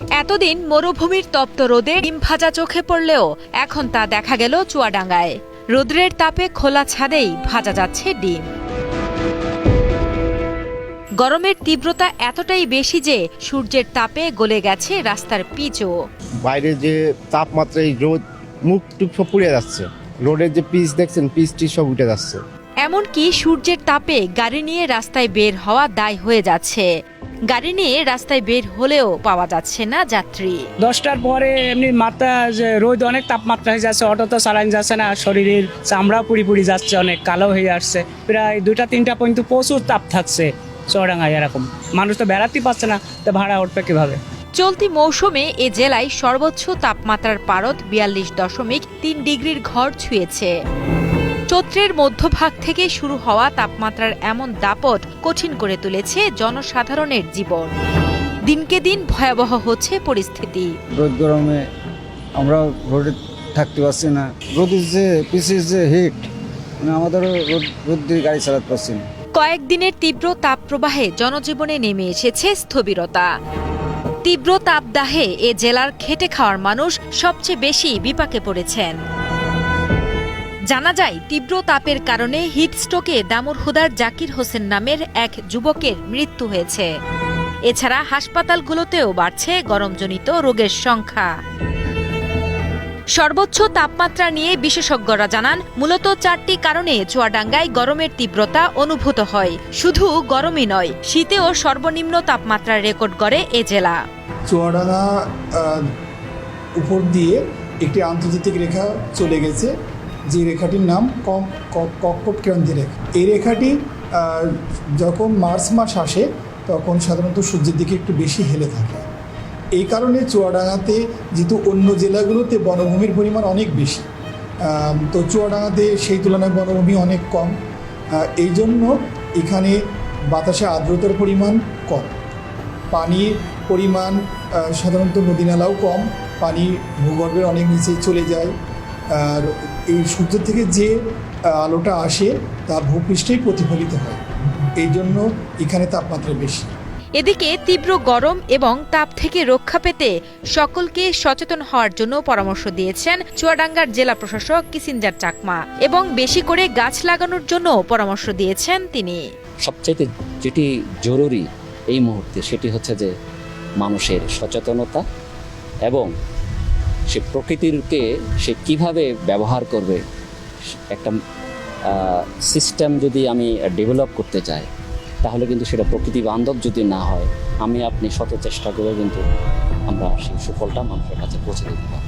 এতদিন মরুভূমির তপ্ত রোদে ডিম ভাজা চোখে পড়লেও এখন তা দেখা গেল চুয়াডাঙ্গায়। রৌদ্রের তাপে খোলা ছাদেই ভাজা যাচ্ছে ডিম। গরমের তীব্রতা এতটাই বেশি যে সূর্যের তাপে গলে গেছে রাস্তার পিচও। বাইরে যে তাপমাত্রায় রোদ মুখ টুক সব পুড়ে যাচ্ছে, রোডের যে পিচ দেখছেন পিচটি সব উঠে যাচ্ছে। এমনকি সূর্যের তাপে গাড়ি নিয়ে রাস্তায় বের হওয়া দায় হয়ে যাচ্ছে। গাড়ি নিয়ে রাস্তায় বের হলেও পাওয়া যাচ্ছে না যাত্রী। 10টার পরে এমনি মাত্রা যে রোদ অনেক তাপমাত্রা হয়ে যাচ্ছে, অটো তো চালান যাচ্ছে না, শরীরের চামড়া পুড়ি যাচ্ছে, অনেক কালো হয়ে আসছে। প্রায় 2টা-3টা পর্যন্ত প্রচুর তাপ থাকছে চুয়াডাঙ্গায়। এরকম মানুষ তো বেড়াতে পারছে না, তো ভাড়া উঠবে কিভাবে? চলতি মৌসুমে এ জেলায় সর্বোচ্চ তাপমাত্রার পারদ 42.3 ডিগ্রির ঘর ছুঁয়েছে। চৈত্রের মধ্যভাগ থেকে শুরু হওয়া তাপমাত্রার এমন দাপট কঠিন করে তুলেছে জনসাধারণের জীবন। দিনকে দিন ভয়াবহ হচ্ছে পরিস্থিতি। রোদ গরমে আমরা রোডে থাকতে পারছি না। রোদের যে পিসের যে হিট, আমাদেরও রোদ দিয়ে গাড়ি চালাতে পারছি না। কয়েকদিনের তীব্র তাপপ্রবাহে জনজীবনে নেমে এসেছে স্থবিরতা। তীব্র তাপদাহে এ জেলার খেটে খাওয়ার মানুষ সবচেয়ে বেশি বিপাকে পড়েছেন। জানা যায়, তীব্র তাপের কারণে হিটস্ট্রোকে দামুড়হুদার জাকির হোসেন নামের এক যুবকের মৃত্যু হয়েছে। এছাড়া হাসপাতালগুলোতেও বাড়ছে গরমজনিত রোগের সংখ্যা। সর্বোচ্চ তাপমাত্রা নিয়ে বিশেষজ্ঞরা জানান, মূলত 4টি কারণে চুয়াডাঙ্গায় গরমের তীব্রতা অনুভূত হয়। শুধু গরমই নয়, শীতেও সর্বনিম্ন তাপমাত্রার রেকর্ড গড়ে এ জেলা। চুয়াডাঙ্গা উপর দিয়ে একটি আন্তর্জাতিক রেখা চলে গেছে, যে রেখাটির নাম ককপ ক্রান্তি রেখা। এই রেখাটি যখন মার্চ মাস আসে তখন সাধারণত সূর্যের দিকে একটু বেশি হেলে থাকে। এই কারণে চুয়াডাঙ্গাতে যেহেতু অন্য জেলাগুলোতে বনভূমির পরিমাণ অনেক বেশি, তো চুয়াডাঙ্গাতে সেই তুলনায় বনভূমি অনেক কম। এই জন্য এখানে বাতাসে আর্দ্রতার পরিমাণ কম, পানির পরিমাণ সাধারণত নদী নালাও কম, পানি ভূগর্ভের অনেক নিচে চলে যায়। আর এই সূর্য থেকে যে আলোটা আসে তা ভূপৃষ্ঠেই প্রতিফলিত হয়, এই জন্য এখানে তাপমাত্রা বেশি। এদিকে তীব্র গরম এবং তাপ থেকে রক্ষা পেতে সকলকে সচেতন হওয়ার জন্য পরামর্শ দিয়েছেন চুয়াডাঙ্গার জেলা প্রশাসক কিসিঞ্জার চাকমা, এবং বেশি করে গাছ লাগানোর জন্য পরামর্শ দিয়েছেন তিনি। সবচাইতে যেটি জরুরি এই মুহূর্তে সেটি হচ্ছে যে মানুষের সচেতনতা এবং সে প্রকৃতিকে সে কিভাবে ব্যবহার করবে। একটা সিস্টেম যদি আমি ডেভেলপ করতে চাই তাহলে কিন্তু সেটা প্রকৃতি বান্ধব যদি না হয়, আমি আপনি শত চেষ্টা করে কিন্তু আমরা সেই সুফলটা মানুষের কাছে পৌঁছে দিতে পারব।